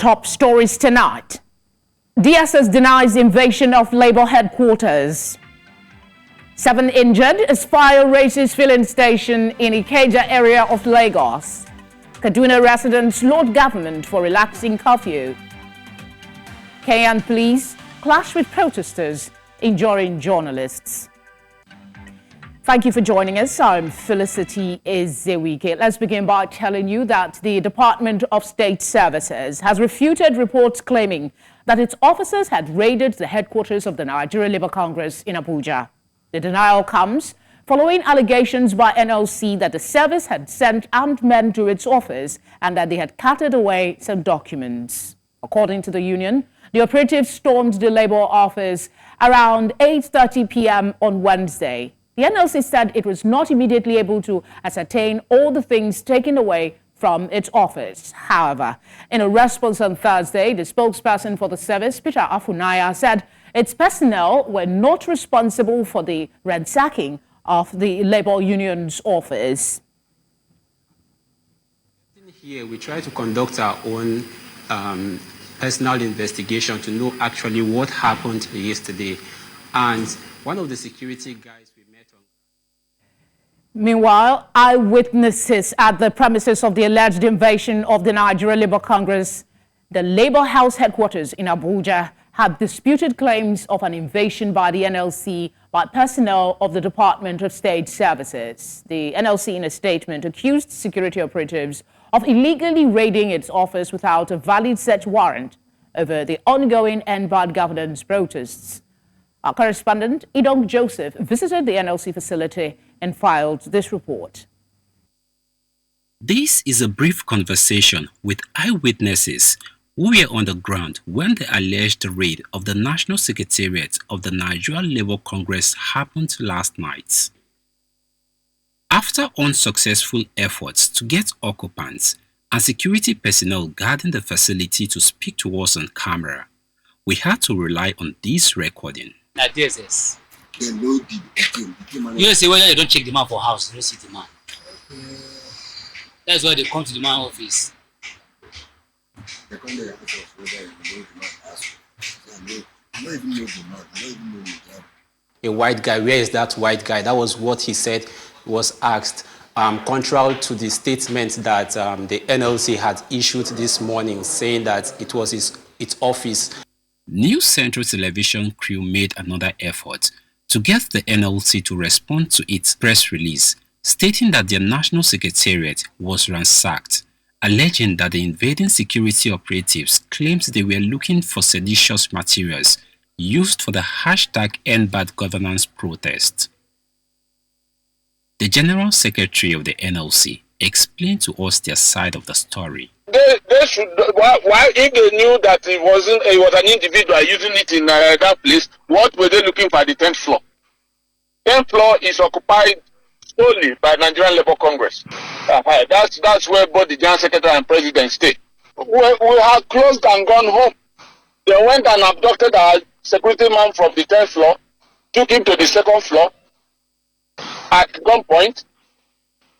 Top stories tonight. DSS denies invasion of Labour headquarters. 7 injured as fire races filling station in Ikeja area of Lagos. Kaduna residents laud government for relaxing curfew. Kenyan police clash with protesters, injuring journalists. Thank you for joining us. I'm Felicity Ezewike. Let's begin by telling you that the Department of State Services has refuted reports claiming that its officers had raided the headquarters of the Nigerian Labour Congress in Abuja. The denial comes following allegations by NLC that the service had sent armed men to its office and that they had carted away some documents. According to the union, the operatives stormed the Labour office around 8:30 p.m. on Wednesday. The NLC said it was not immediately able to ascertain all the things taken away from its office. However, in a response on Thursday, the spokesperson for the service, Peter Afunaya, said its personnel were not responsible for the ransacking of the Labour Union's office. Here, we try to conduct our own personal investigation to know actually what happened yesterday. And one of the security guys we met on. Meanwhile, eyewitnesses at the premises of the alleged invasion of the Nigerian Labour Congress, the Labour House headquarters in Abuja, have disputed claims of an invasion by the NLC by personnel of the Department of State Services. The NLC, in a statement, accused security operatives of illegally raiding its office without a valid search warrant over the ongoing End Bad Governance protests. Our correspondent, Idong Joseph, visited the NLC facility and filed this report. This is a brief conversation with eyewitnesses who were on the ground when the alleged raid of the National Secretariat of the Nigerian Labour Congress happened last night. After unsuccessful efforts to get occupants and security personnel guarding the facility to speak to us on camera, we had to rely on this recording. Now DSS. You say whether they don't check the man for house, they don't see the man. That's why they come to the man office. A white guy, where is that white guy? That was what he said, was asked. Contrary to the statement that the NLC had issued this morning, saying that it was its office. News Central Television crew made another effort to get the NLC to respond to its press release, stating that their National Secretariat was ransacked, alleging that the invading security operatives claimed they were looking for seditious materials used for the #EndBadGovernance protest. The General Secretary of the NLC explained to us their side of the story. They should. Why, if they knew that it was an individual using it in that place, what were they looking for at the 10th floor? 10th floor is occupied solely by Nigerian Labour Congress. That's where both the General Secretary and President stay. We had closed and gone home. They went and abducted our security man from the 10th floor, took him to the 2nd floor at gunpoint,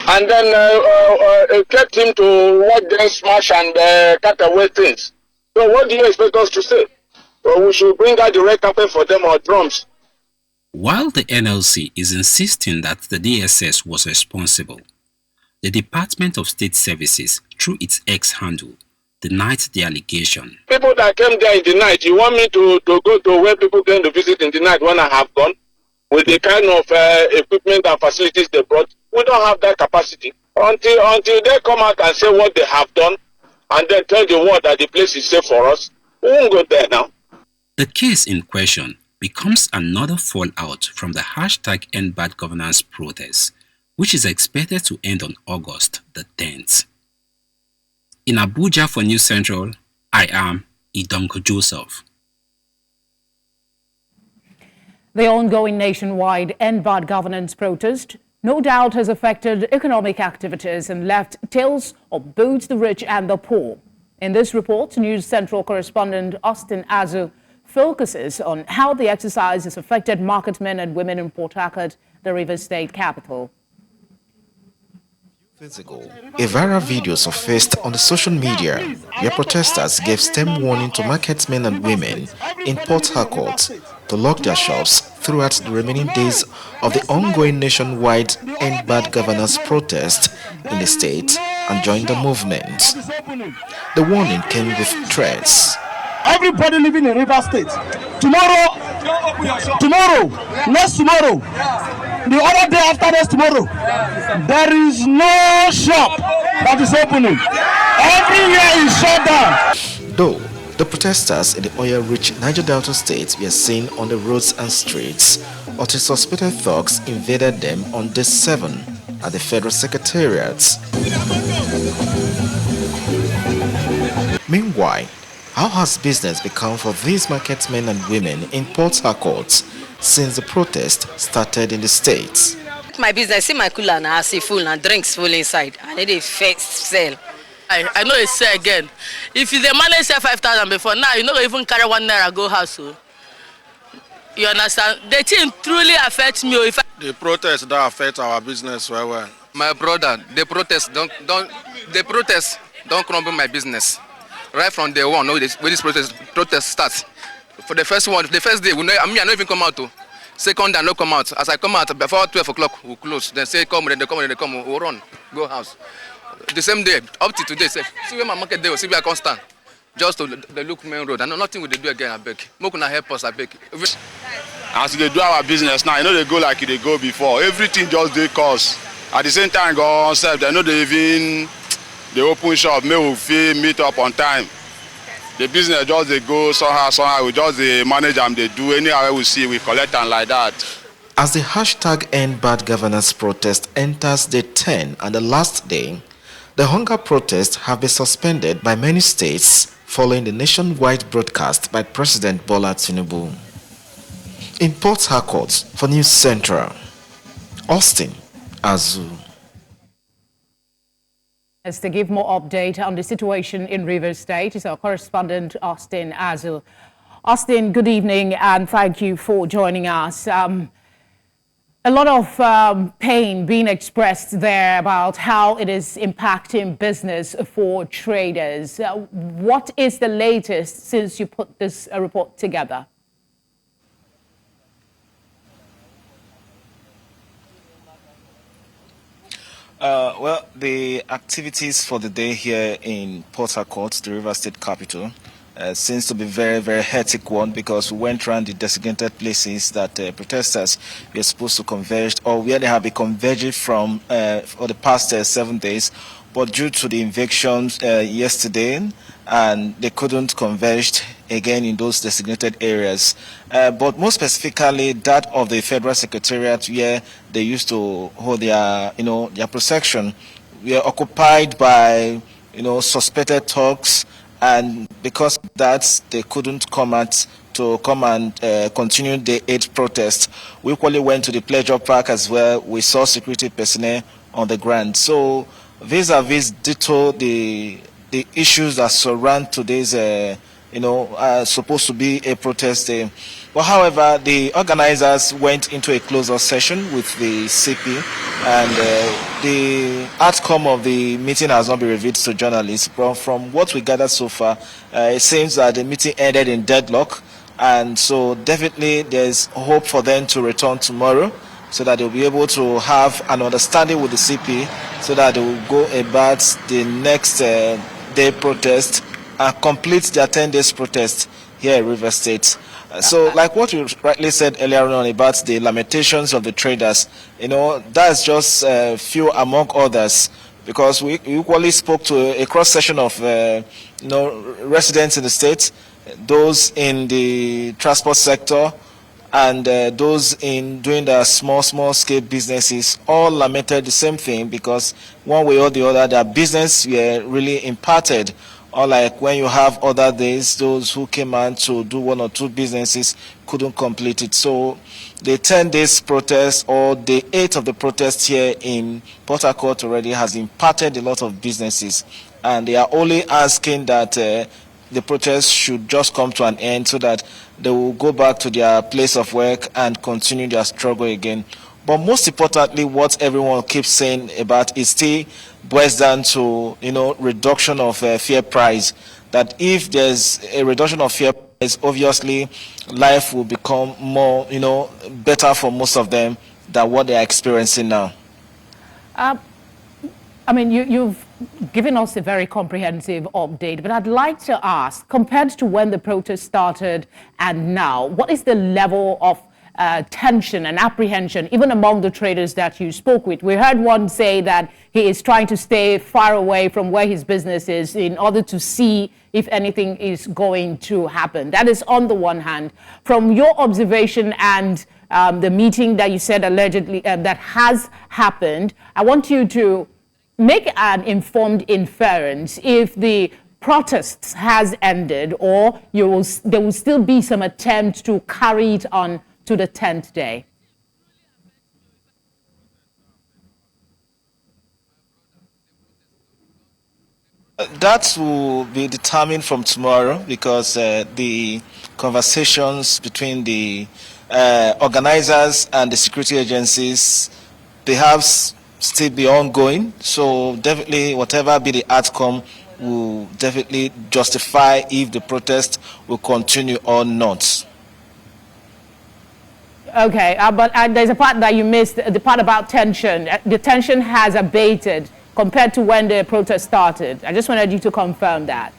and then kept him to watch them smash and cut away things. So what do you expect us to say? So we should bring out the red carpet for them or drums. While the NLC is insisting that the DSS was responsible, the Department of State Services, through its X handle, denied the allegation. People that came there in the night, you want me to go to where people came to visit in the night when I have gone? With the kind of equipment and facilities they brought, we don't have that capacity. Until they come out and say what they have done, and then tell the world that the place is safe for us, we won't go there now. The case in question becomes another fallout from the #EndBadGovernance protest, which is expected to end on August the 10th. In Abuja for News Central, I am Idong Joseph. The ongoing nationwide End Bad Governance protest no doubt has affected economic activities and left tales of both the rich and the poor. In this report, News Central correspondent Austin Azu focuses on how the exercise has affected market men and women in Port Harcourt, the Rivers State capital. Days ago, a viral video surfaced on the social media where protesters gave stern warning to marketmen and women in Port Harcourt to lock their shops throughout the remaining days of the ongoing nationwide End Bad Governance protest in the state and join the movement. The warning came with threats. Everybody living in River State, tomorrow, next tomorrow, the other day after next tomorrow, there is no shop that is opening. Everywhere is shut down. Though the protesters in the oil-rich Niger Delta state were seen on the roads and streets, until suspected thugs invaded them on day 7 at the Federal Secretariat. Meanwhile, how has business become for these marketmen and women in Port Harcourt since the protest started in the States? My business, see my cooler now, I see full and drinks full inside. I need a first sell. I know it's sell again. If you manage sell 5,000 before, now you don't even carry 1 naira go house. So. You understand? The thing truly affects me. If the protest that affect our business well. My brother, the protest don't crumble my business. Right from day one, when this protest starts. For the first day, I don't even come out. Second, I don't come out. As I come out, before 12 o'clock, we close. Then say, come, then they come, we run, go house. The same day, up to today, say, see where my market day, see where I can stand. Just to the look main road. I know nothing we do again, I beg. More can help us, I beg. As they do our business now, they go like they go before. Everything just they cost. At the same time, go on self, they know they even... They open shop, meet up on time. The business just they go somehow, we just they manage them, they do anyhow we see, we collect and like that. As the hashtag End Bad Governance protest enters day 10 and the last day, the hunger protests have been suspended by many states following the nationwide broadcast by President Bola Tinubu. In Port Harcourt, for News Central, Austin Azu. As to give more update on the situation in Rivers State is our correspondent Austin Azul. Austin, good evening and thank you for joining us. A lot of pain being expressed there about how it is impacting business for traders. What is the latest since you put this report together? Well, the activities for the day here in Port Harcourt, the River State capital, seems to be very, very hectic one because we went around the designated places that protesters were supposed to converge or where they have been converging from for the past 7 days. But due to the evictions yesterday, and they couldn't converge again in those designated areas. But more specifically, that of the Federal Secretariat, where they used to hold their, their protection, were occupied by, suspected thugs, and because of that, they couldn't come out to come and continue the 8th protest. We equally went to the Pleasure Park as well. We saw security personnel on the ground. So vis-a-vis ditto the issues that surround today's, supposed to be a protest day. But however, the organizers went into a closed session with the CP, and the outcome of the meeting has not been revealed to journalists. But from what we gathered so far, it seems that the meeting ended in deadlock, and so definitely there's hope for them to return tomorrow, so that they'll be able to have an understanding with the CP, so that they will go about the next day protest and complete their 10 days protest here in River State. So like what you rightly said earlier on about the lamentations of the traders, that's just a few among others, because we equally spoke to a cross-section of residents in the state, those in the transport sector, and those in doing the small scale businesses all lamented the same thing, because one way or the other their business were really impacted. Or like when you have other days, those who came out to do 1 or 2 businesses couldn't complete it. So the 10 days protest, or the 8th of the protest here in Port Harcourt already has impacted a lot of businesses, and they are only asking that the protest should just come to an end so that they will go back to their place of work and continue their struggle again. But most importantly, what everyone keeps saying about is still boils down to, reduction of fuel price. That if there's a reduction of fuel price, obviously life will become more, better for most of them than what they are experiencing now. I mean, you've given us a very comprehensive update, but I'd like to ask, compared to when the protest started and now, what is the level of tension and apprehension, even among the traders that you spoke with? We heard one say that he is trying to stay far away from where his business is in order to see if anything is going to happen. That is on the one hand. From your observation and the meeting that you said allegedly that has happened, I want you to make an informed inference if the protests has ended, or there will still be some attempt to carry it on to the 10th day. That will be determined from tomorrow, because the conversations between the organizers and the security agencies, they have still be ongoing. So definitely whatever be the outcome will definitely justify if the protest will continue or not. Okay, but there's a part that you missed, the part about tension. The tension has abated compared to when the protest started. I just wanted you to confirm that.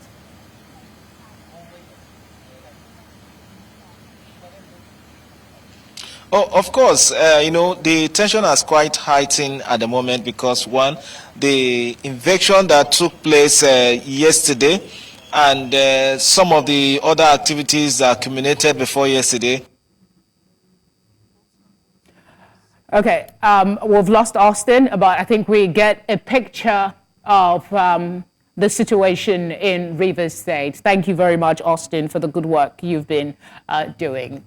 Oh, of course, the tension has quite heightened at the moment because, one, the invasion that took place yesterday and some of the other activities that accumulated before yesterday. Okay, we've lost Austin, but I think we get a picture of the situation in Rivers State. Thank you very much, Austin, for the good work you've been doing.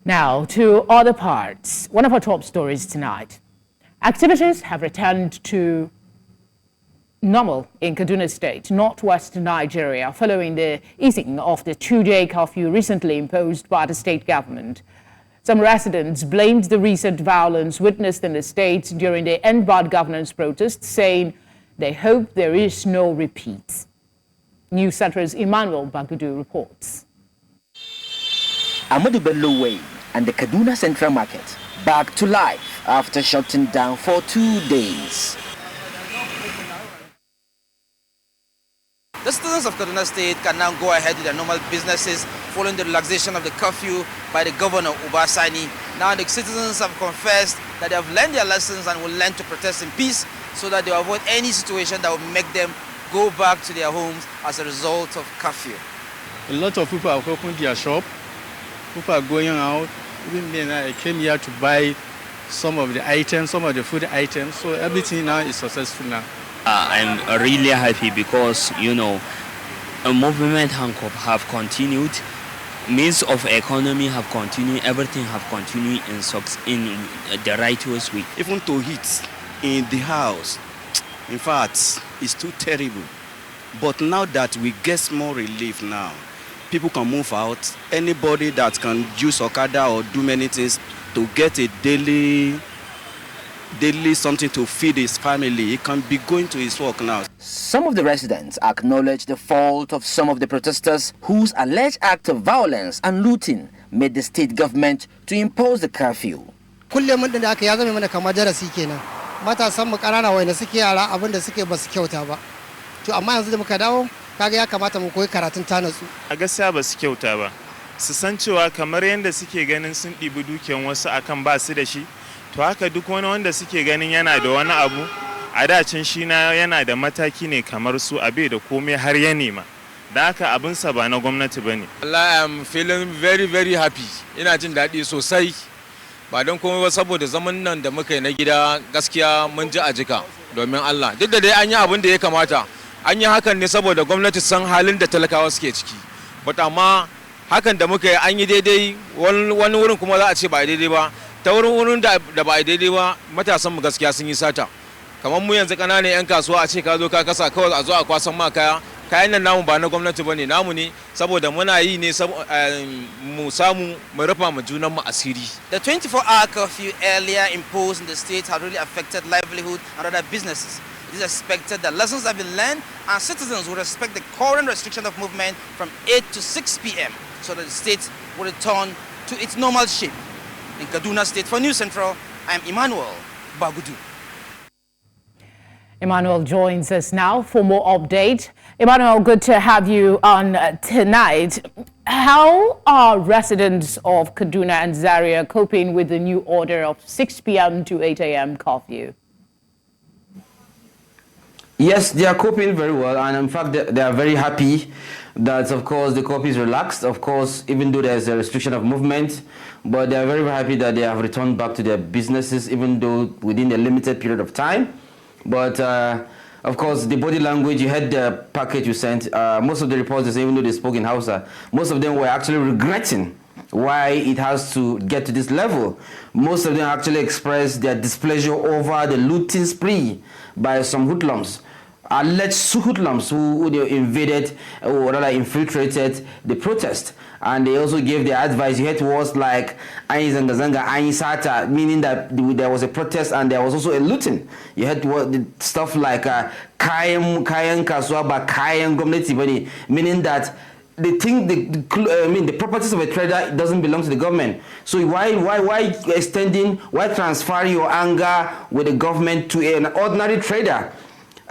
Now, to other parts. One of our top stories tonight. Activities have returned to normal in Kaduna State, northwest Nigeria, following the easing of the 2-day curfew recently imposed by the state government. Some residents blamed the recent violence witnessed in the state during the End Bad Governance protest, saying they hope there is no repeat. News Center's Emmanuel Bagudu reports. Ahmadu Bello Way and the Kaduna Central Market back to life after shutting down for 2 days. The citizens of Kaduna State can now go ahead with their normal businesses following the relaxation of the curfew by the governor, Ubasani. Now the citizens have confessed that they have learned their lessons and will learn to protest in peace so that they avoid any situation that will make them go back to their homes as a result of curfew. A lot of people have opened their shop. People are going out. Even then, I came here to buy some of the items, some of the food items. So everything now is successful now. I'm really happy because, a movement have continued, means of economy have continued, everything have continued in the right way. Even to eat in the house, in fact, it's too terrible. But now that we get more relief now, people can move out. Anybody that can use Okada or do many things to get a daily something to feed his family, he can be going to his work now. Some of the residents acknowledge the fault of some of the protesters whose alleged act of violence and looting made the state government to impose the curfew. Kullum da aka ya zama mana kamar darasi kenan. Matasan mu kanana wayanda suke yara abin da suke ba su kyauta ba. To amma yanzu da muka dawo kaga ya kamata mu koyi karatun tanatsu. A gaskiya ba su kyauta ba. Su san cewa kamar yanda suke ganin sun ɗibi dukiyan wasu akan ba su da shi. To haka duk wani wanda suke ganin yana da wani abu a dacin shi na yana da mataki ne kamar su abe da komai har ya nema. Da haka abinsa ba na gwamnati ba ne. I am feeling very very happy. Ina jin daɗi sosai. Ba don komai ba saboda zaman nan da muka yi na gida gaskiya mun ji a jika domin Allah. Duk da dai an yi abin da ya kamata. An yi hakan ne saboda gwamnati san halin da talakawa suke ciki. But amma hakan da muka yi an yi daidai wani wurin kuma za a ce ba daidai ba. Ta wurin da ba daidai ba matasan mu gaskiya sun yi sata. Kamar mu yanzu kananan 'yan kasuwa a ce ka zo ka kasa kawai a zo a kwasan ma kaya kayan nan namu ba na gwamnati bane, namu ne saboda muna yi ne mu samu mu rufa mu junan mu asiri. The 24-hour curfew earlier imposed in the state had really affected livelihood and other businesses. It is expected that lessons have been learned and citizens will respect the current restriction of movement from 8 to 6 p.m. so that the state will return to its normal shape. In Kaduna State, for News Central, I am Emmanuel Bagudu. Emmanuel joins us now for more update. Emmanuel, good to have you on tonight. How are residents of Kaduna and Zaria coping with the new order of 6 p.m. to 8 a.m. curfew? Yes, they are coping very well, and in fact, they are very happy that, of course, the curfew is relaxed. Of course, even though there's a restriction of movement, but they are very, very happy that they have returned back to their businesses, even though within a limited period of time. But of course, the body language, you had the package you sent. Most of the reporters, even though they spoke in Hausa, most of them were actually regretting why it has to get to this level. Most of them actually expressed their displeasure over the looting spree by some hoodlums, alleged hoodlums who invaded or rather infiltrated the protest. And they also gave their advice. You had words like "Ayi zanga zanga, ayi sata," meaning that there was a protest and there was also a looting. You had stuff like "kayan kasuwa ba kayan gwamnati bane," meaning that they think the properties of a trader doesn't belong to the government. So why extending, why transfer your anger with the government to an ordinary trader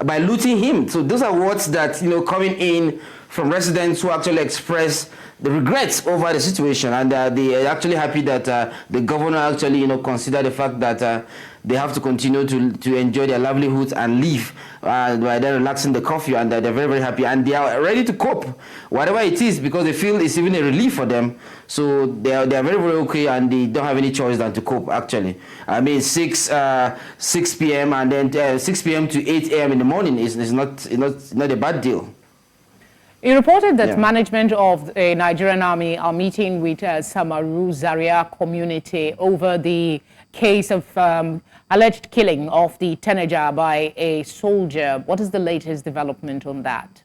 by looting him? So those are words that coming in from residents who actually express the regrets over the situation, and they are actually happy that the governor actually consider the fact that they have to continue to enjoy their livelihoods and live by then relaxing the curfew, and they're very, very happy and they are ready to cope whatever it is, because they feel it's even a relief for them. So they are very, very okay, and they don't have any choice than to cope. Actually, I mean 6 p.m. and then 6 p.m. to 8 a.m. in the morning is not a bad deal. You reported that management of the Nigerian army are meeting with Samaru Zaria community over the case of alleged killing of the teenager by a soldier. What is the latest development on that?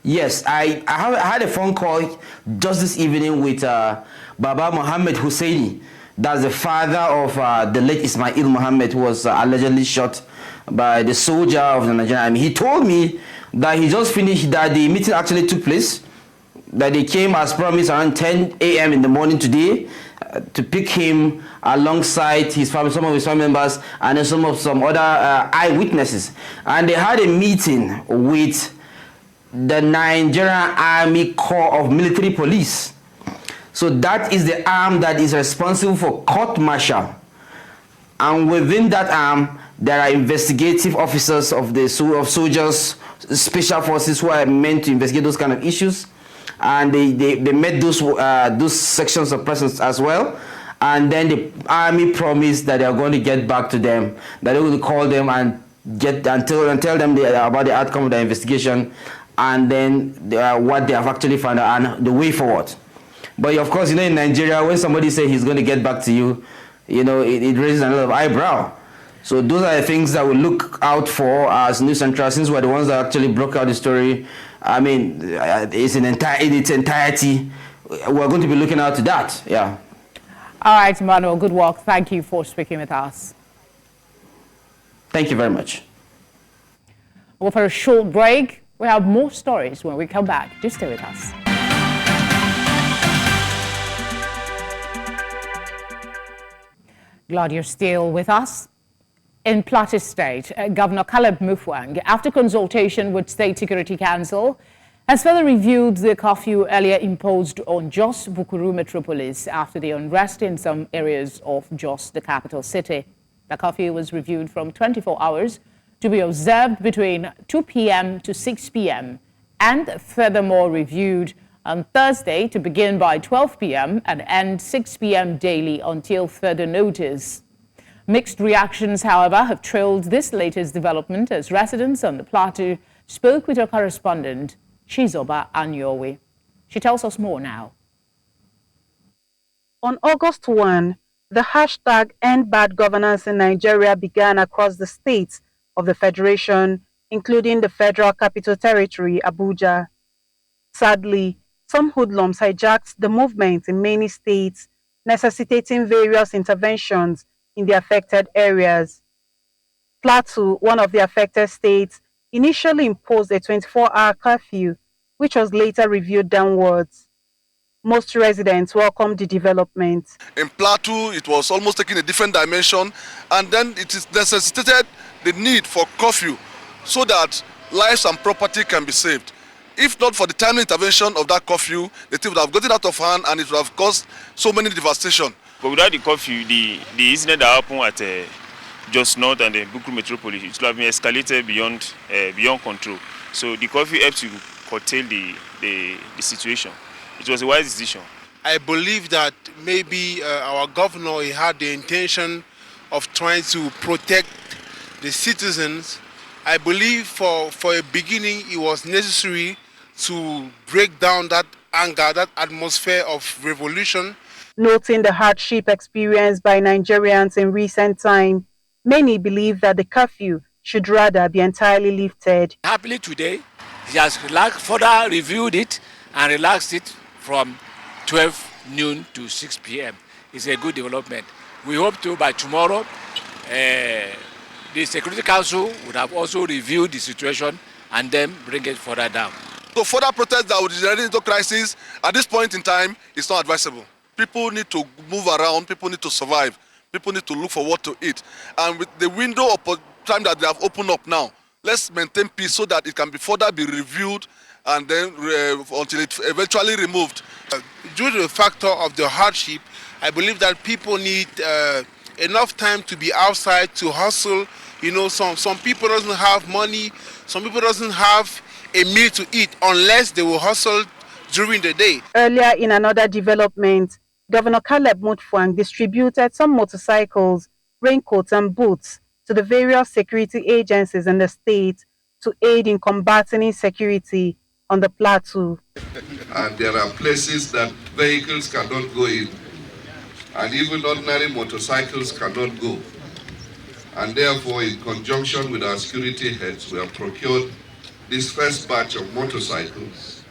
Yes, I had a phone call just this evening with Baba Mohammed Husseini. That's the father of the late Ismail Mohammed, who was allegedly shot by the soldier of the Nigerian army. He told me that he just finished, that the meeting actually took place, that they came as promised around 10 a.m. in the morning today to pick him alongside his family, some of his family members, and then some other eyewitnesses. And they had a meeting with the Nigerian Army Corps of Military Police. So that is the arm that is responsible for court martial. And within that arm, there are investigative officers of soldiers, special forces who are meant to investigate those kind of issues, and they met those sections of persons as well. And then the army promised that they are going to get back to them, that they will call them and tell them about the outcome of the investigation, and then what they have actually found out and the way forward. But of course, in Nigeria, when somebody says he's going to get back to you, it raises a lot of eyebrow. So those are the things that we look out for as News Central, since we're the ones that actually broke out the story. I mean, it's in its entirety. We're going to be looking out to that, yeah. All right, Emmanuel, good work. Thank you for speaking with us. Thank you very much. Well, for a short break, we have more stories when we come back. Just stay with us. Glad you're still with us. In Plateau State, Governor Caleb Mufwang, after consultation with State Security Council, has further reviewed the curfew earlier imposed on Jos Bukuru metropolis after the unrest in some areas of Jos, the capital city. The curfew was reviewed from 24 hours to be observed between 2 p.m. to 6 p.m. and furthermore reviewed on Thursday to begin by 12 p.m. and end 6 p.m. daily until further notice. Mixed reactions, however, have trailed this latest development as residents on the Plateau spoke with our correspondent, Chizoba Anyowe. She tells us more now. On August 1, the hashtag End Bad Governance in Nigeria began across the states of the Federation including the Federal Capital Territory, Abuja. Sadly, some hoodlums hijacked the movement in many states, necessitating various interventions in the affected areas. Plateau, one of the affected states, initially imposed a 24-hour curfew, which was later reviewed downwards. Most residents welcomed the development. In Plateau, it was almost taking a different dimension, and then it is necessitated the need for curfew so that lives and property can be saved. If not for the timely intervention of that curfew, the thing would have gotten out of hand and it would have caused so many devastation. But without the curfew, the incident that happened at Just North and the Buku Metropolis, it would have been escalated beyond control. So the curfew helped to curtail the situation. It was a wise decision. I believe that maybe our governor he had the intention of trying to protect the citizens. I believe for a beginning it was necessary to break down that anger, that atmosphere of revolution. Noting the hardship experienced by Nigerians in recent time, many believe that the curfew should rather be entirely lifted. Happily today, he has further reviewed it and relaxed it from 12 noon to 6 p.m. It's a good development. We hope to, by tomorrow, the Security Council would have also reviewed the situation and then bring it further down. So further protests that would generate into crisis at this point in time is not advisable. People need to move around, people need to survive, people need to look for what to eat. And with the window of time that they have opened up now, let's maintain peace so that it can be further be reviewed and then until it's eventually removed. Due to the factor of the hardship, I believe that people need enough time to be outside to hustle. You know, some people doesn't have money, some people doesn't have a meal to eat unless they will hustle during the day. Earlier in another development, Governor Caleb Mutfwang distributed some motorcycles, raincoats and boots to the various security agencies in the state to aid in combating insecurity on the plateau. And there are places that vehicles cannot go in, and even ordinary motorcycles cannot go. And therefore, in conjunction with our security heads, we have procured this first batch of motorcycles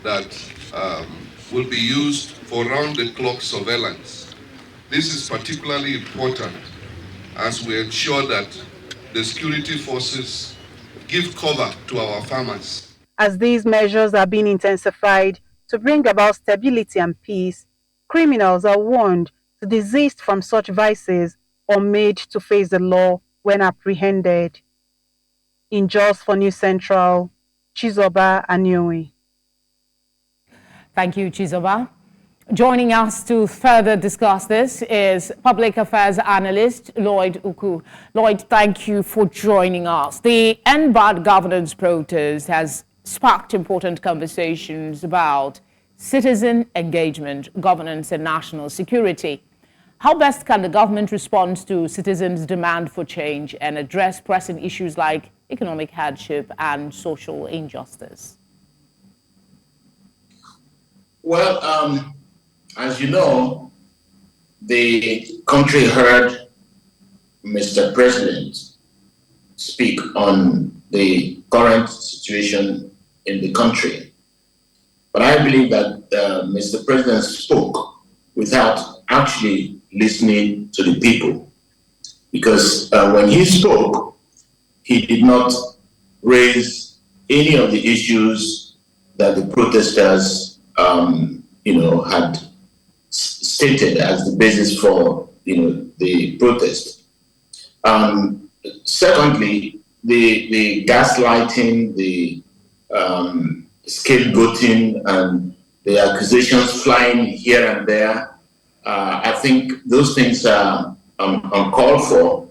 that will be used for round-the-clock surveillance. This is particularly important as we ensure that the security forces give cover to our farmers. As these measures are being intensified to bring about stability and peace, criminals are warned to desist from such vices or made to face the law when apprehended. Injures for News Central, Chizoba Anyoe. Thank you, Chizoba. Joining us to further discuss this is Public Affairs Analyst Lloyd Uku. Lloyd, thank you for joining us. The End Bad Governance protest has sparked important conversations about citizen engagement, governance, and national security. How best can the government respond to citizens' demand for change and address pressing issues like economic hardship and social injustice? Well, as you know, the country heard Mr. President speak on the current situation in the country. But I believe that Mr. President spoke without actually listening to the people. Because when he spoke, he did not raise any of the issues that the protesters had stated as the basis for the protest. Secondly, the gaslighting, the scapegoating, and the accusations flying here and there, I think those things are uncalled for.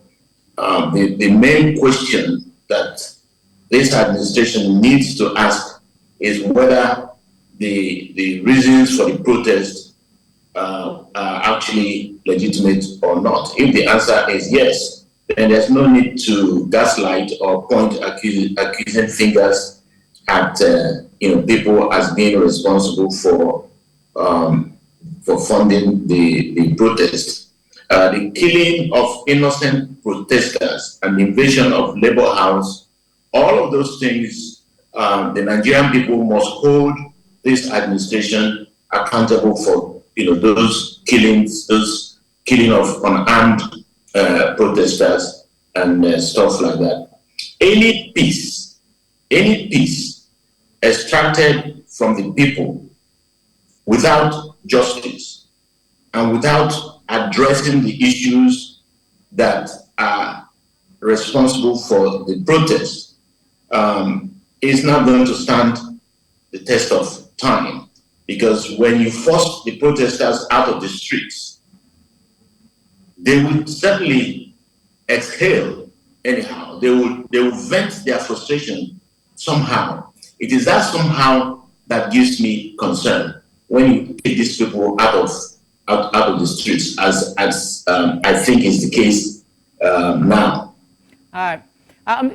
The main question that this administration needs to ask is whether the reasons for the protest are actually legitimate or not. If the answer is yes, then there's no need to gaslight or point accusing fingers at people as being responsible for funding the protest. The killing of innocent protesters and the invasion of Labour House all of those things, the Nigerian people must hold this administration accountable for, those killings, those killing of unarmed protesters and stuff like that. Any peace extracted from the people without justice and without addressing the issues that are responsible for the protest is not going to stand the test of time. Because when you force the protesters out of the streets, they will certainly exhale anyhow. They will vent their frustration somehow. It is that somehow that gives me concern when you take these people out of the streets, as I think is the case now.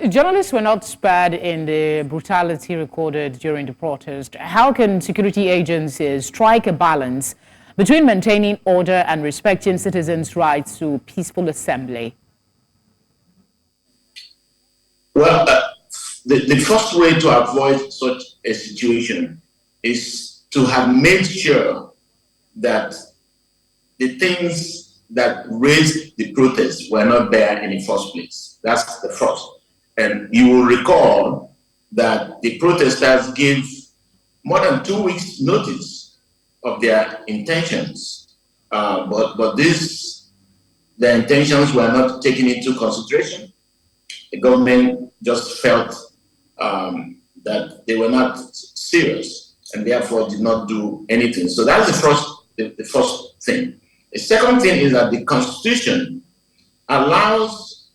Journalists were not spared in the brutality recorded during the protest. How can security agencies strike a balance between maintaining order and respecting citizens' rights to peaceful assembly? Well, the first way to avoid such a situation is to have made sure that the things that raised the protest were not there in the first place. That's the first. And you will recall that the protesters gave more than 2 weeks notice of their intentions, but their intentions were not taken into consideration. The government just felt that they were not serious and therefore did not do anything. So that's the first thing. The second thing is that the Constitution allows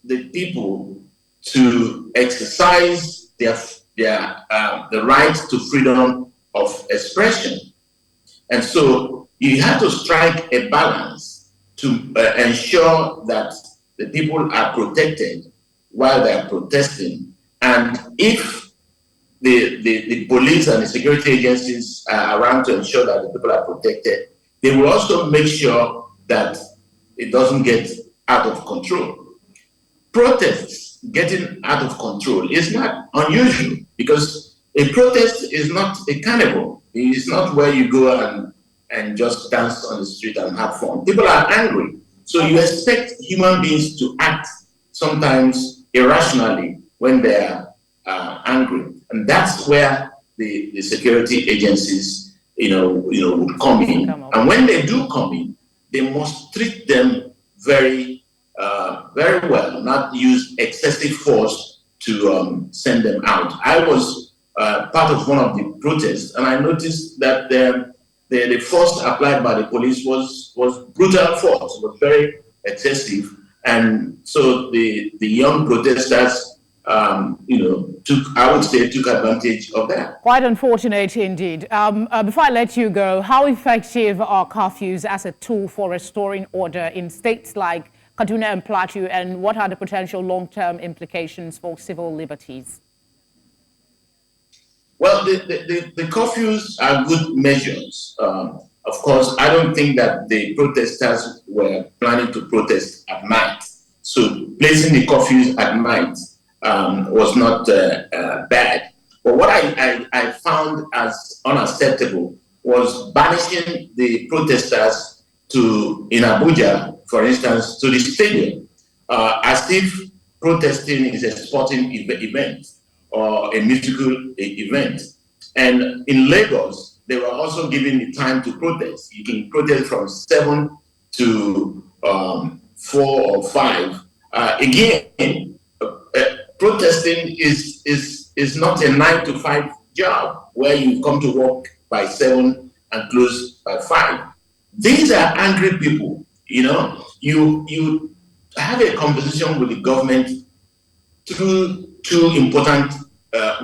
the people to exercise the right to freedom of expression. And so you have to strike a balance to ensure that the people are protected while they are protesting. And if the police and the security agencies are around to ensure that the people are protected, they will also make sure that it doesn't get out of control. Protests getting out of control is not unusual, because a protest is not a carnival. It's not where you go and just dance on the street and have fun. People are angry. So you expect human beings to act sometimes irrationally when they are angry. And that's where the security agencies, would come in. And when they do come in, they must treat them very well, not use excessive force to send them out. I was part of one of the protests, and I noticed that the force applied by the police was brutal force, was very excessive, and so the young protesters, took advantage of that. Quite unfortunate indeed. Before I let you go, how effective are curfews as a tool for restoring order in states like Kaduna and Plateau, and what are the potential long-term implications for civil liberties? Well, the curfews are good measures. Of course, I don't think that the protesters were planning to protest at night. So placing the curfews at night was not bad. But what I found as unacceptable was banishing the protesters in Abuja, for instance, to the stadium, as if protesting is a sporting event or a musical event. And in Lagos, they were also given the time to protest. You can protest from 7 to 4 or 5. Again, protesting is not a 9 to 5 job where you come to work by 7 and close by 5. These are angry people. You have a conversation with the government through 2 important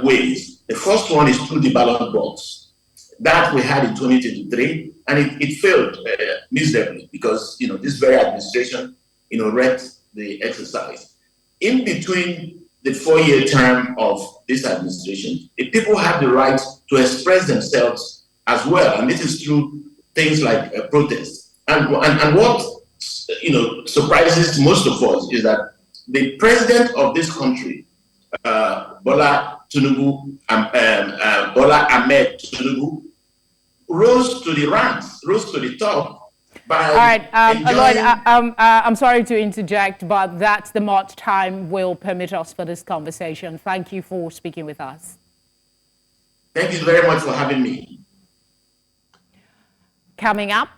ways. The first one is through the ballot box. That we had in 2023, and it failed miserably because this very administration wrecked the exercise. In between the 4-year term of this administration, the people have the right to express themselves as well, and this is through things like protests. And what surprises most of us is that the president of this country Bola Ahmed Tinubu rose to the ranks, rose to the top by All right, Lloyd, enjoying... I'm sorry to interject, but that's the much time will permit us for this conversation. Thank you for speaking with us. Thank you very much for having me. Coming up,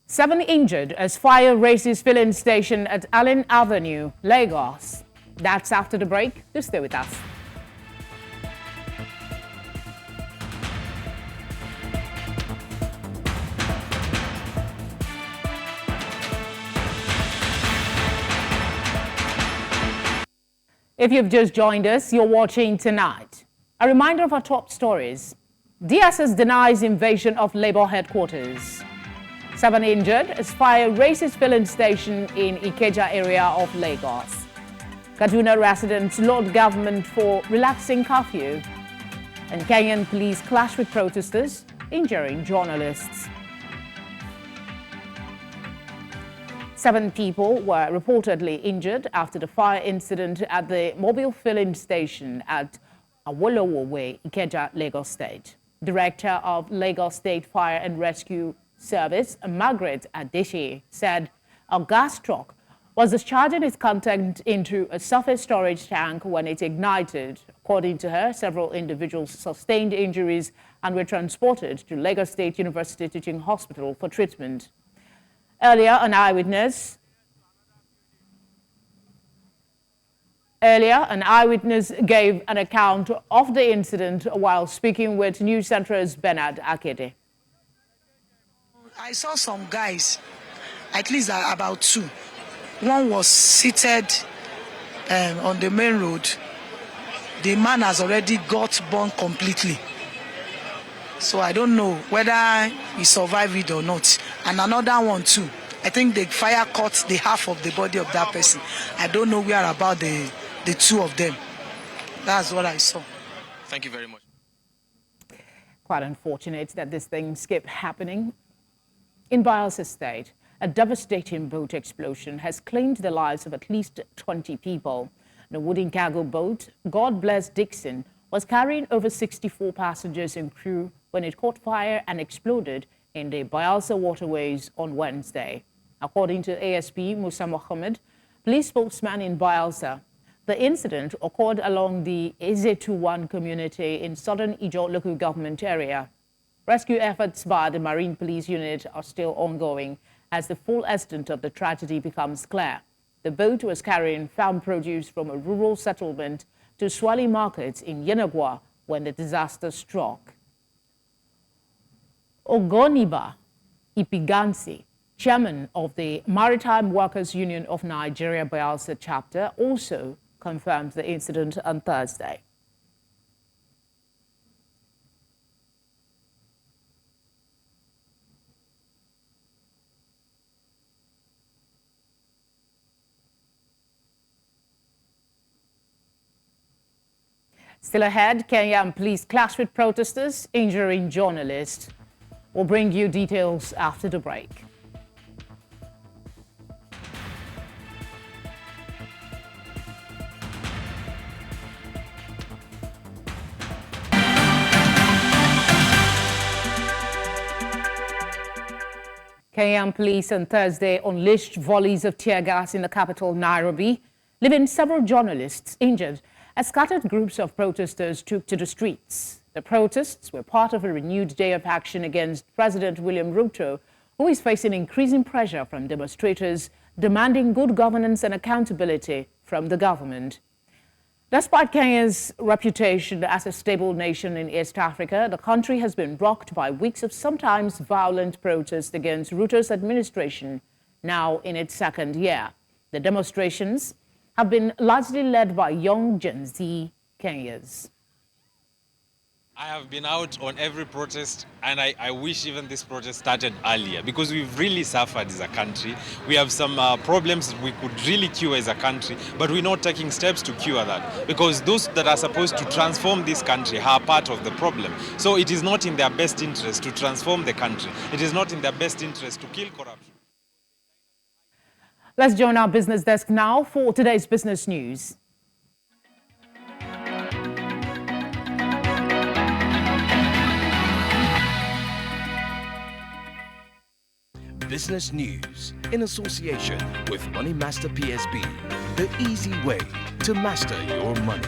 7 injured as fire races filling station at Allen Avenue, Lagos. That's after the break. Do stay with us. If you've just joined us, you're watching Tonight. A reminder of our top stories. DSS denies invasion of Labour headquarters. 7 injured as fire races filling station in Ikeja area of Lagos. Kaduna residents laud government for relaxing curfew. And Kenyan police clash with protesters, injuring journalists. 7 people were reportedly injured after the fire incident at the Mobil filling station at Awolowo Way, Ikeja, Lagos State. Director of Lagos State Fire and Rescue Service, Margaret Adeshi, said a gas truck was discharging its content into a surface storage tank when it ignited. According to her, several individuals sustained injuries and were transported to Lagos State University Teaching Hospital for treatment. Earlier, an eyewitness gave an account of the incident while speaking with News Central's Bernard Akede. I saw some guys, at least about 2. One was seated on the main road. The man has already got burned completely. So I don't know whether he survived it or not. And another one too. I think the fire caught the half of the body of that person. I don't know where about the 2 of them. That's what I saw. Thank you very much. Quite unfortunate that these things keep happening. In Bayelsa State, a devastating boat explosion has claimed the lives of at least 20 people. The wooden cargo boat, God Bless Dixon, was carrying over 64 passengers and crew when it caught fire and exploded in the Bayelsa waterways on Wednesday. According to ASP Musa Mohammed, police spokesman in Bayelsa, the incident occurred along the Ezetuwan community in southern Ijo local government area. Rescue efforts by the Marine Police Unit are still ongoing as the full extent of the tragedy becomes clear. The boat was carrying farm produce from a rural settlement to Swali markets in Yenagwa when the disaster struck. Ogoniba Ipigansi, chairman of the Maritime Workers Union of Nigeria Bayelsa chapter, also confirmed the incident on Thursday. Still ahead, Kenyan police clash with protesters, injuring journalists. We'll bring you details after the break. Kenyan police on Thursday unleashed volleys of tear gas in the capital, Nairobi, leaving several journalists injured as scattered groups of protesters took to the streets. The protests were part of a renewed day of action against President William Ruto, who is facing increasing pressure from demonstrators demanding good governance and accountability from the government. Despite Kenya's reputation as a stable nation in East Africa, the country has been rocked by weeks of sometimes violent protests against Ruto's administration, now in its 2nd year. The demonstrations have been largely led by young Gen Z Kenyans. I have been out on every protest, and I wish even this protest started earlier, because we've really suffered as a country. We have some problems we could really cure as a country, but we're not taking steps to cure that, because those that are supposed to transform this country are part of the problem. So it is not in their best interest to transform the country. It is not in their best interest to kill corruption. Let's join our business desk now for today's business news. Business news in association with Money Master PSB, the easy way to master your money.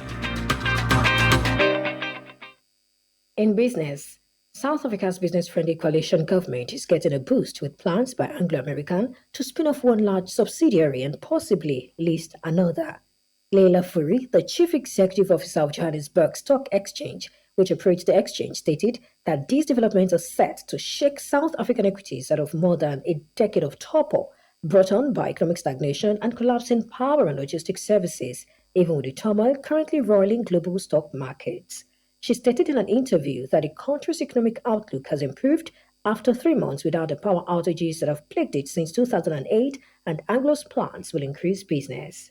In business, South Africa's business-friendly coalition government is getting a boost with plans by Anglo-American to spin off one large subsidiary and possibly list another. Leila Furi, the chief executive officer of Johannesburg Stock Exchange, which operates the exchange, stated that these developments are set to shake South African equities out of more than a decade of topple brought on by economic stagnation and collapsing power and logistics services, even with the turmoil currently roiling global stock markets. She stated in an interview that the country's economic outlook has improved after 3 months without the power outages that have plagued it since 2008, and Anglo's plans will increase business.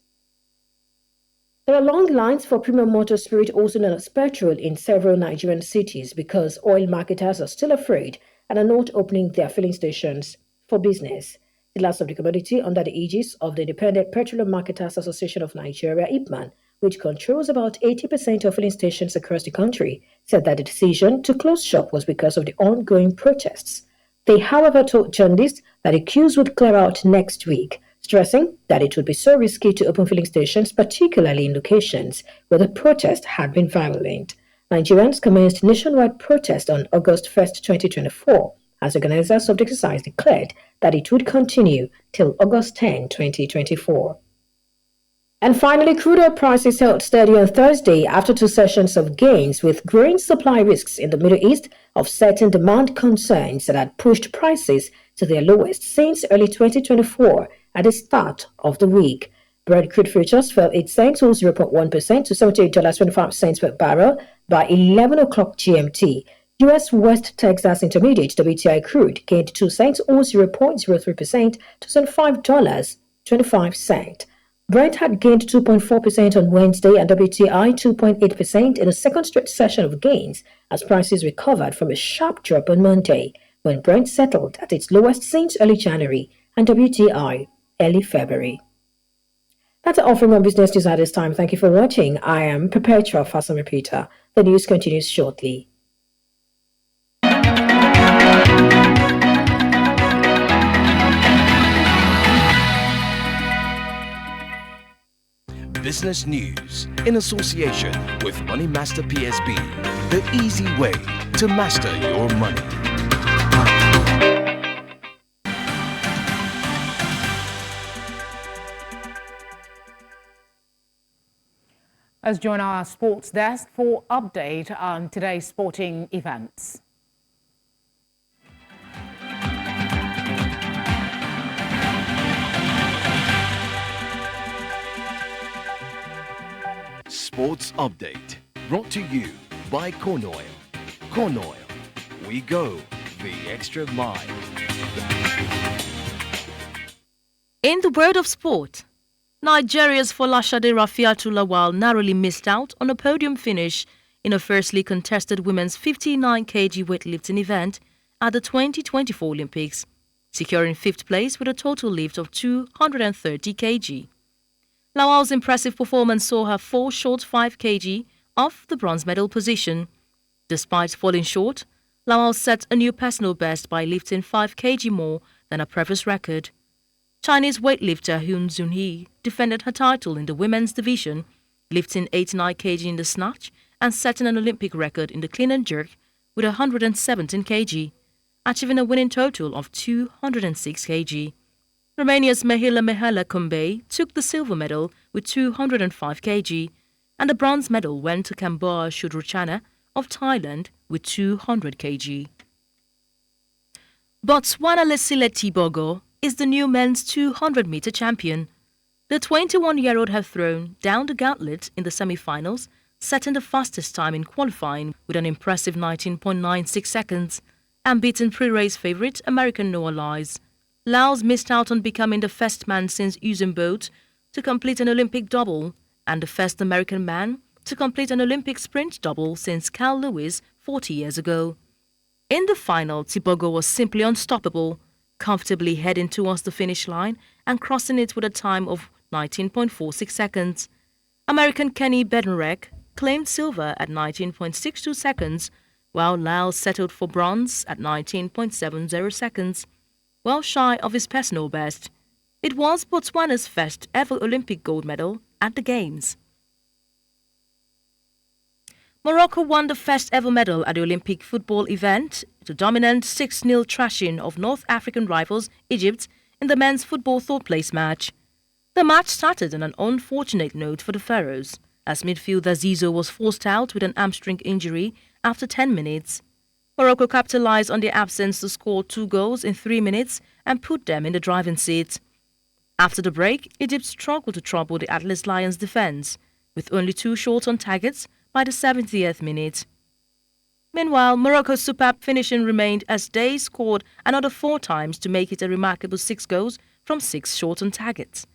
There are long lines for premium motor spirit, also known as petrol, in several Nigerian cities because oil marketers are still afraid and are not opening their filling stations for business. The last of the commodity under the aegis of the Independent Petroleum Marketers Association of Nigeria, IPMAN, which controls about 80% of filling stations across the country, said that the decision to close shop was because of the ongoing protests. They, however, told journalists that the queues would clear out next week, stressing that it would be so risky to open filling stations, particularly in locations where the protest had been violent. Nigerians commenced nationwide protest on August 1st, 2024, as organizers of the exercise declared that it would continue till August 10, 2024. And finally, crude oil prices held steady on Thursday after 2 sessions of gains, with growing supply risks in the Middle East offsetting demand concerns that had pushed prices to their lowest since early 2024 at the start of the week. Brent crude futures fell 8 cents or 0.1% to $78.25 per barrel by 11 o'clock GMT. U.S. West Texas Intermediate WTI crude gained 2 cents or 0.03% to $75.25. Brent had gained 2.4% on Wednesday and WTI 2.8% in a second straight session of gains as prices recovered from a sharp drop on Monday, when Brent settled at its lowest since early January and WTI early February. That's all from our business news at this time. Thank you for watching. I am Perpetua Fasama Peter. The news continues shortly. Business news in association with Money Master PSB, the easy way to master your money. Let's join our sports desk for update on today's sporting events. Sports update brought to you by Corn Oil. Corn Oil, we go the extra mile. In the world of sport, Nigeria's Folashade Rafiatu Lawal narrowly missed out on a podium finish in a fiercely contested women's 59 kg weightlifting event at the 2024 Olympics, securing 5th place with a total lift of 230 kg. Lawal's impressive performance saw her fall short 5 kg off the bronze medal position. Despite falling short, Lawal set a new personal best by lifting 5 kg more than her previous record. Chinese weightlifter Hun Zunhee defended her title in the women's division, lifting 89 kg in the snatch and setting an Olympic record in the clean and jerk with 117 kg, achieving a winning total of 206 kg. Romania's Mihela Kumbe took the silver medal with 205 kg, and the bronze medal went to Kamboa Shudruchana of Thailand with 200 kg. Botswana Lesile Tibogo is the new men's 200-meter champion. The 21-year-old have thrown down the gauntlet in the semi-finals, setting the fastest time in qualifying with an impressive 19.96 seconds, and beating pre-race favourite American Noah Lyles. Lyles missed out on becoming the first man since Usain Bolt to complete an Olympic double and the first American man to complete an Olympic sprint double since Carl Lewis 40 years ago. In the final, Tibogo was simply unstoppable, comfortably heading towards the finish line and crossing it with a time of 19.46 seconds. American Kenny Bednarek claimed silver at 19.62 seconds, while Lyles settled for bronze at 19.70 seconds. well shy of his personal best. It was Botswana's first ever Olympic gold medal at the Games. Morocco won the first ever medal at the Olympic football event, the dominant 6-0 thrashing of North African rivals Egypt in the men's football third-place match. The match started on an unfortunate note for the Pharaohs, as midfielder Zizou was forced out with an hamstring injury after 10 minutes. Morocco capitalized on their absence to score 2 goals in 3 minutes and put them in the driving seat. After the break, Egypt struggled to trouble the Atlas Lions' defense, with only 2 shots on targets by the 70th minute. Meanwhile, Morocco's superb finishing remained as they scored another 4 times to make it a remarkable 6 goals from 6 shots on targets.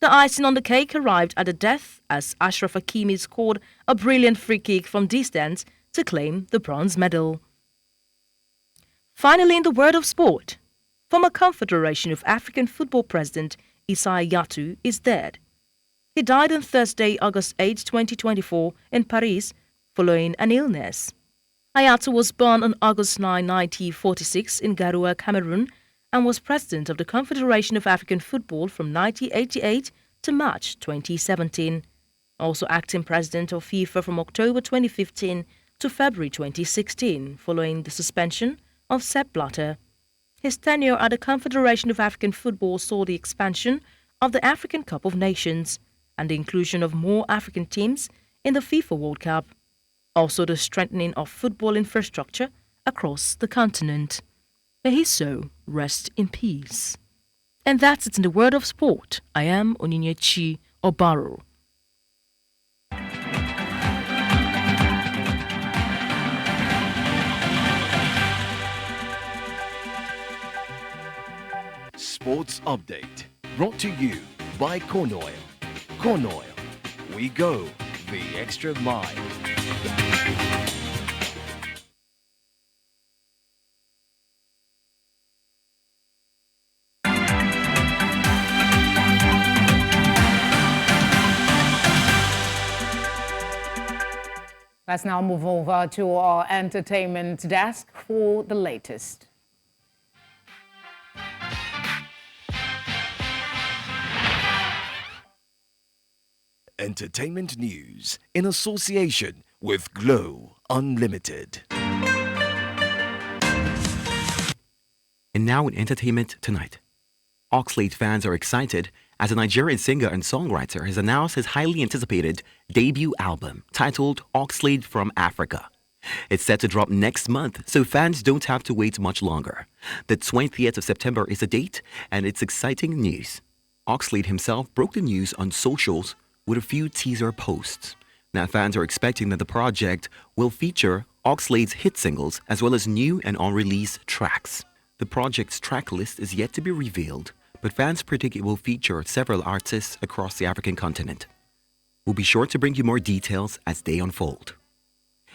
The icing on the cake arrived at the death as Ashraf Hakimi scored a brilliant free kick from distance to claim the bronze medal. Finally, in the world of sport, former Confederation of African Football President Issa Hayatou is dead. He died on Thursday, August 8, 2024, in Paris following an illness. Hayatou was born on August 9, 1946 in Garoua, Cameroon, and was president of the Confederation of African Football from 1988 to March 2017. Also acting president of FIFA from October 2015 to February 2016, following the suspension of Sepp Blatter. His tenure at the Confederation of African Football saw the expansion of the African Cup of Nations and the inclusion of more African teams in the FIFA World Cup. Also the strengthening of football infrastructure across the continent. May he so rest in peace. And that's it in the world of sport. I am Onyinyechi Obaro. Sports Update, brought to you by Corn Oil. Corn Oil, we go the extra mile. Let's now move over to our entertainment desk for the latest. Entertainment news in association with Glow Unlimited. And now in entertainment tonight. Oxlade fans are excited as a Nigerian singer and songwriter has announced his highly anticipated debut album titled Oxlade from Africa. It's set to drop next month, so fans don't have to wait much longer. The 20th of September is the date, and it's exciting news. Oxlade himself broke the news on socials with a few teaser posts. Now fans are expecting that the project will feature Oxlade's hit singles as well as new and unreleased tracks. The project's track list is yet to be revealed, but fans predict it will feature several artists across the African continent. We'll be sure to bring you more details as they unfold.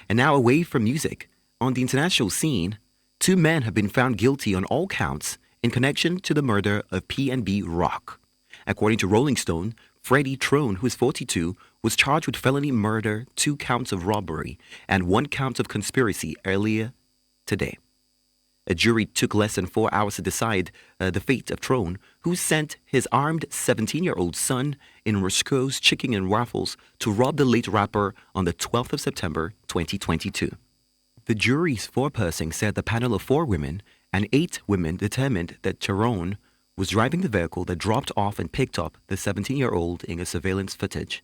And now away from music, on the international scene, 2 men have been found guilty on all counts in connection to the murder of PNB Rock. According to Rolling Stone, Freddie Trone, who is 42, was charged with felony murder, 2 counts of robbery, and 1 count of conspiracy earlier today. A jury took less than 4 hours to decide the fate of Trone, who sent his armed 17-year-old son in Roscoe's Chicken and Waffles to rob the late rapper on the 12th of September 2022. The jury's foreperson said the panel of 4 women and 8 women determined that Trone was driving the vehicle that dropped off and picked up the 17-year-old in a surveillance footage.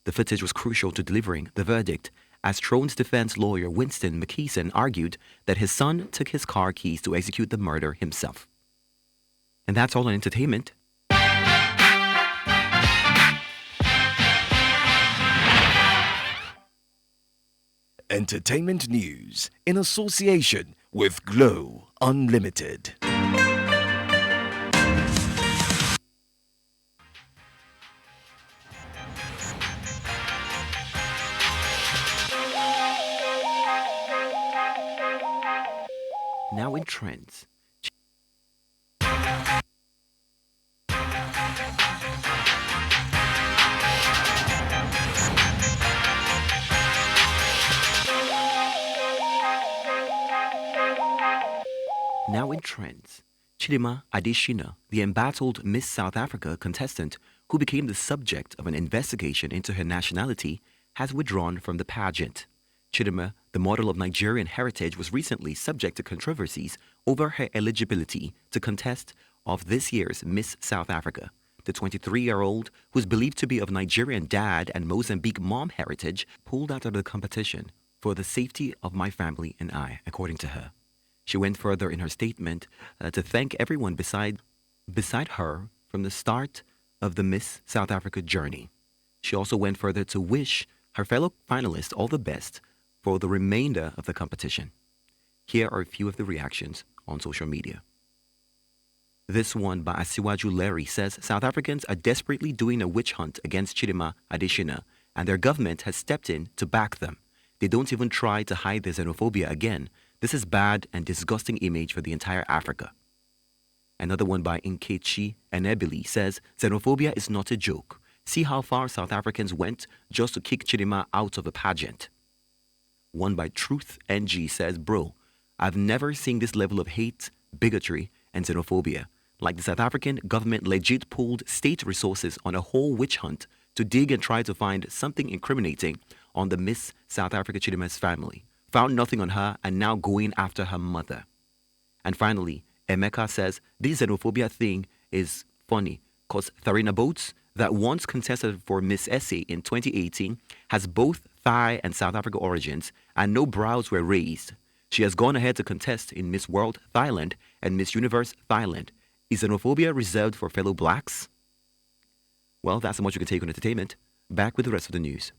The footage was crucial to delivering the verdict, as Trone's defense lawyer Winston McKeeson argued that his son took his car keys to execute the murder himself. And that's all on entertainment. Entertainment news in association with Glow Unlimited. Now in trends. Now in trends. Chidima Adeshina, the embattled Miss South Africa contestant who became the subject of an investigation into her nationality, has withdrawn from the pageant. Chidima, the model of Nigerian heritage, was recently subject to controversies over her eligibility to contest of this year's Miss South Africa. The 23-year-old, who is believed to be of Nigerian dad and Mozambique mom heritage, pulled out of the competition for the safety of my family and I, according to her. She went further in her statement to thank everyone beside her from the start of the Miss South Africa journey. She also went further to wish her fellow finalists all the best for the remainder of the competition. Here are a few of the reactions on social media. This one by Asiwaju Larry says South Africans are desperately doing a witch hunt against Chidima Adeshina, and their government has stepped in to back them. They don't even try to hide their xenophobia again. This is bad and disgusting image for the entire Africa. Another one by Ikeja Enebili says xenophobia is not a joke. See how far South Africans went just to kick Chidima out of the pageant. One by Truth NG says, bro, I've never seen this level of hate, bigotry, and xenophobia. Like the South African government legit pulled state resources on a whole witch hunt to dig and try to find something incriminating on the Miss South Africa Chidima's family. Found nothing on her and now going after her mother. And finally, Emeka says this xenophobia thing is funny because Tharina Boats, that once contested for Miss SA in 2018, has both Thai and South Africa origins and no brows were raised. She has gone ahead to contest in Miss World Thailand and Miss Universe Thailand. Is xenophobia reserved for fellow blacks? Well, that's how much you can take on entertainment. Back with the rest of the news.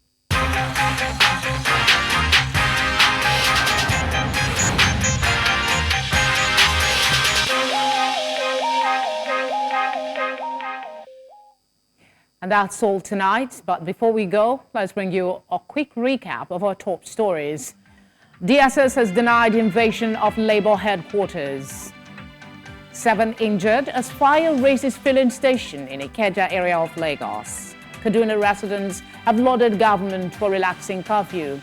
And that's all tonight. But before we go, let's bring you a quick recap of our top stories. DSS has denied invasion of Labour headquarters. 7 injured as fire raises filling station in Ikeja area of Lagos. Kaduna residents have lauded government for relaxing curfew.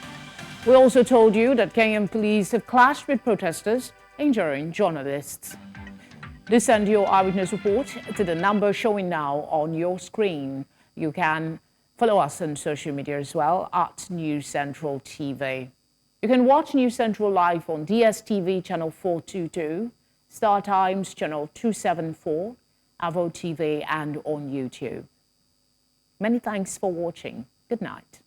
We also told you that Kenyan police have clashed with protesters, injuring journalists. Do send your eyewitness report to the number showing now on your screen. You can follow us on social media as well at News Central TV. You can watch News Central live on DSTV channel 422, Star Times channel 274, Avo TV and on YouTube. Many thanks for watching. Good night.